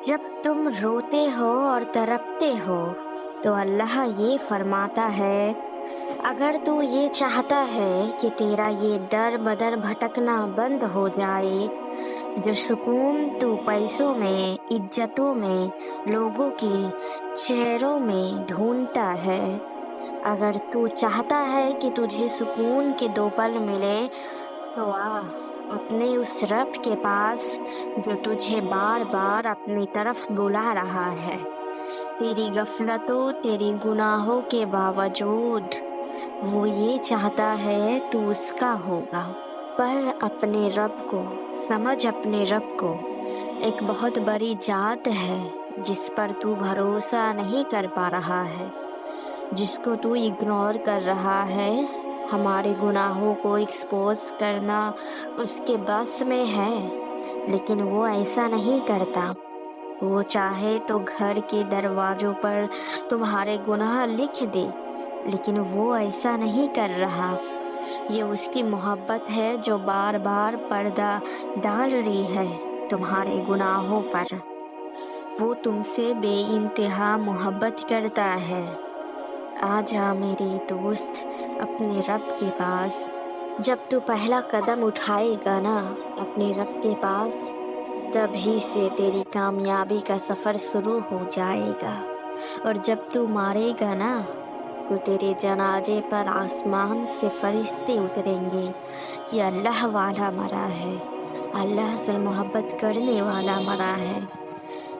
جب تم روتے ہو اور تڑپتے ہو تو اللہ یہ فرماتا ہے، اگر تو یہ چاہتا ہے کہ تیرا یہ در بدر بھٹکنا بند ہو جائے، جو سکون تو پیسوں میں، عزتوں میں، لوگوں کے چہروں میں ڈھونڈتا ہے، اگر تو چاہتا ہے کہ تجھے سکون کے 2 پل ملے تو آ اپنے اس رب کے پاس جو تجھے بار بار اپنی طرف بلا رہا ہے، تیری غفلتوں، تیری گناہوں کے باوجود وہ یہ چاہتا ہے تو اس کا ہوگا۔ پر اپنے رب کو سمجھ، اپنے رب کو ایک بہت بڑی ذات ہے جس پر تو بھروسہ نہیں کر پا رہا ہے، جس کو تو اگنور کر رہا ہے۔ ہمارے گناہوں کو ایکسپوز کرنا اس کے بس میں ہے، لیکن وہ ایسا نہیں کرتا۔ وہ چاہے تو گھر کے دروازوں پر تمہارے گناہ لکھ دے، لیکن وہ ایسا نہیں کر رہا۔ یہ اس کی محبت ہے جو بار بار پردہ ڈال رہی ہے تمہارے گناہوں پر۔ وہ تم سے بے انتہا محبت کرتا ہے۔ آ جا میرے دوست اپنے رب کے پاس۔ جب تو پہلا قدم اٹھائے گا نا اپنے رب کے پاس، تبھی سے تیری کامیابی کا سفر شروع ہو جائے گا۔ اور جب تو مارے گا نا تو تیرے جنازے پر آسمان سے فرشتے اتریں گے کہ اللہ والا مرا ہے، اللہ سے محبت کرنے والا مرا ہے۔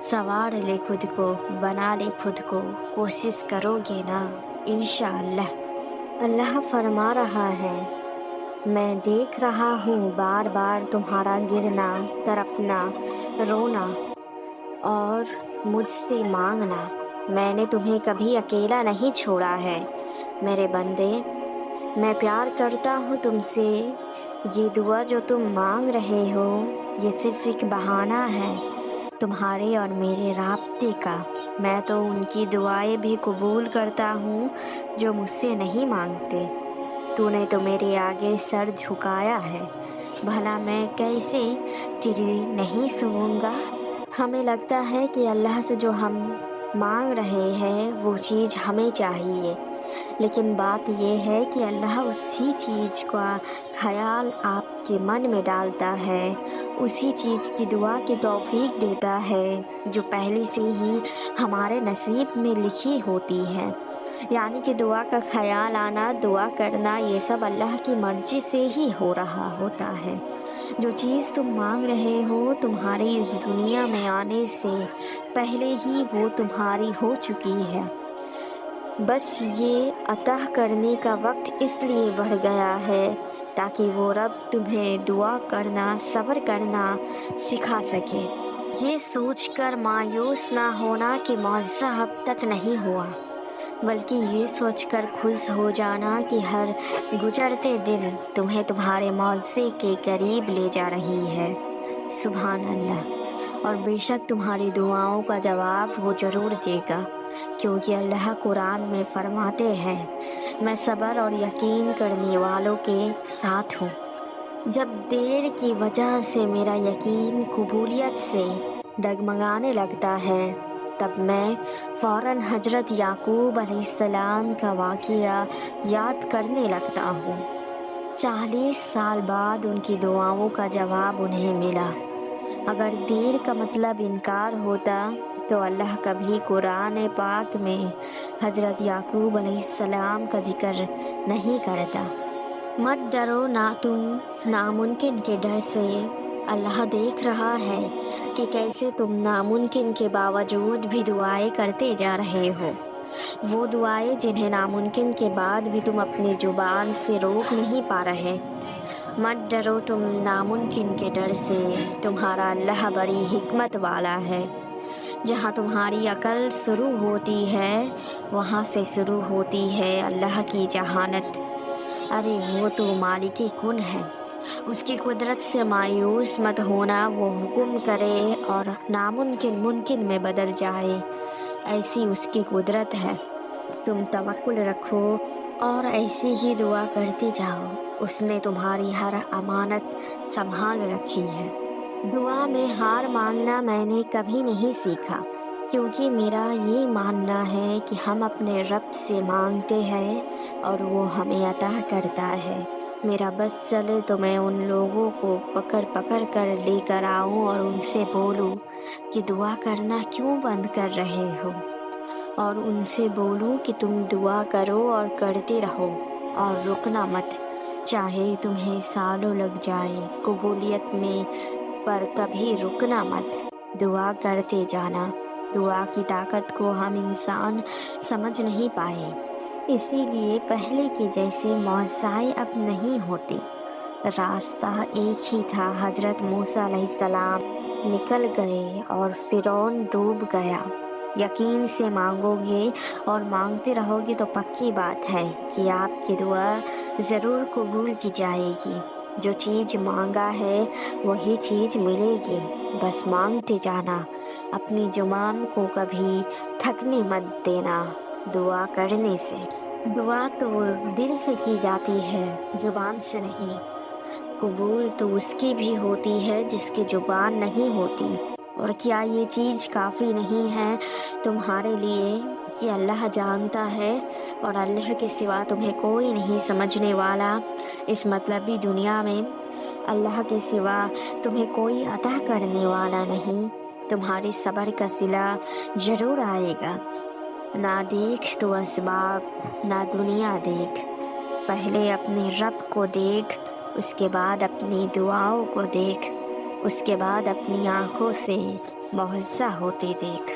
سنوار لے خود کو، بنا لے خود کو، کوشش کرو گے نا انشاءاللہ۔ اللہ فرما رہا ہے، میں دیکھ رہا ہوں بار بار تمہارا گرنا، تڑپنا، رونا اور مجھ سے مانگنا۔ میں نے تمہیں کبھی اکیلا نہیں چھوڑا ہے میرے بندے۔ میں پیار کرتا ہوں تم سے۔ یہ دعا جو تم مانگ رہے ہو یہ صرف ایک بہانہ ہے تمہارے اور میرے رابطے کا۔ میں تو ان کی دعائیں بھی قبول کرتا ہوں جو مجھ سے نہیں مانگتے۔ تو نے تو میرے آگے سر جھکایا ہے، بھلا میں کیسے تیری نہیں سنوں گا؟ ہمیں لگتا ہے کہ اللہ سے جو ہم مانگ رہے ہیں وہ چیز ہمیں چاہیے، لیکن بات یہ ہے کہ اللہ اسی چیز کا خیال آپ کے من میں ڈالتا ہے، اسی چیز کی دعا کی توفیق دیتا ہے جو پہلے سے ہی ہمارے نصیب میں لکھی ہوتی ہے۔ یعنی کہ دعا کا خیال آنا، دعا کرنا، یہ سب اللہ کی مرضی سے ہی ہو رہا ہوتا ہے۔ جو چیز تم مانگ رہے ہو تمہاری اس دنیا میں آنے سے پہلے ہی وہ تمہاری ہو چکی ہے، بس یہ عطا کرنے کا وقت اس لیے بڑھ گیا ہے تاکہ وہ رب تمہیں دعا کرنا، صبر کرنا سکھا سکے۔ یہ سوچ کر مایوس نہ ہونا کہ معجزہ اب تک نہیں ہوا، بلکہ یہ سوچ کر خوش ہو جانا کہ ہر گزرتے دن تمہیں تمہارے معجزے کے قریب لے جا رہی ہے۔ سبحان اللہ۔ اور بے شک تمہاری دعاؤں کا جواب وہ ضرور دے گا، کیونکہ اللہ قرآن میں فرماتے ہیں، میں صبر اور یقین کرنے والوں کے ساتھ ہوں۔ جب دیر کی وجہ سے میرا یقین قبولیت سے ڈگمگانے لگتا ہے، تب میں فوراً حضرت یعقوب علیہ السلام کا واقعہ یاد کرنے لگتا ہوں۔ 40 سال بعد ان کی دعاؤں کا جواب انہیں ملا۔ اگر دیر کا مطلب انکار ہوتا تو اللہ کبھی قرآن پاک میں حضرت یعقوب علیہ السلام کا ذکر نہیں کرتا۔ مت ڈرو نہ تم ناممکن کے ڈر سے، اللہ دیکھ رہا ہے کہ کیسے تم ناممکن کے باوجود بھی دعائیں کرتے جا رہے ہو، وہ دعائیں جنہیں ناممکن کے بعد بھی تم اپنی زبان سے روک نہیں پا رہے۔ مت ڈرو تم ناممکن کے ڈر سے، تمہارا اللہ بڑی حکمت والا ہے۔ جہاں تمہاری عقل شروع ہوتی ہے وہاں سے شروع ہوتی ہے اللہ کی ذہانت۔ ارے وہ تو مالک کن ہے، اس کی قدرت سے مایوس مت ہونا، وہ حکم کرے اور ناممکن ممکن میں بدل جائے، ایسی اس کی قدرت ہے۔ تم توکل رکھو اور ایسی ہی دعا کرتے جاؤ، اس نے تمہاری ہر امانت سنبھال رکھی ہے۔ دعا میں ہار مانگنا میں نے کبھی نہیں سیکھا، کیونکہ میرا یہ ماننا ہے کہ ہم اپنے رب سے مانگتے ہیں اور وہ ہمیں عطا کرتا ہے۔ میرا بس چلے تو میں ان لوگوں کو پکڑ پکڑ کر لے کر آؤں اور ان سے بولوں کہ دعا کرنا کیوں بند کر رہے ہو، اور ان سے بولوں کہ تم دعا کرو اور کرتے رہو اور رکنا مت، چاہے تمہیں سالوں لگ جائے قبولیت میں، پر کبھی رکنا مت، دعا کرتے جانا۔ دعا کی طاقت کو ہم انسان سمجھ نہیں پائے، اسی لیے پہلے کے جیسے معجزائے اب نہیں ہوتے۔ راستہ ایک ہی تھا، حضرت موسیٰ علیہ السلام نکل گئے اور فرعون ڈوب گیا۔ یقین سے مانگو گے اور مانگتے رہو گے تو پکی بات ہے کہ آپ کی دعا ضرور قبول کی جائے گی۔ جو چیز مانگا ہے وہی چیز ملے گی، بس مانگتے جانا۔ اپنی زبان کو کبھی تھکنے مت دینا دعا کرنے سے۔ دعا تو دل سے کی جاتی ہے، زبان سے نہیں۔ قبول تو اس کی بھی ہوتی ہے جس کی زبان نہیں ہوتی۔ اور کیا یہ چیز کافی نہیں ہے تمہارے لیے کہ اللہ جانتا ہے اور اللہ کے سوا تمہیں کوئی نہیں سمجھنے والا؟ اس مطلبی دنیا میں اللہ کے سوا تمہیں کوئی عطا کرنے والا نہیں۔ تمہاری صبر کا صلہ ضرور آئے گا۔ نہ دیکھ تو اسباب، نہ دنیا دیکھ، پہلے اپنے رب کو دیکھ، اس کے بعد اپنی دعاؤں کو دیکھ، اس کے بعد اپنی آنکھوں سے معجزہ ہوتے دیکھ۔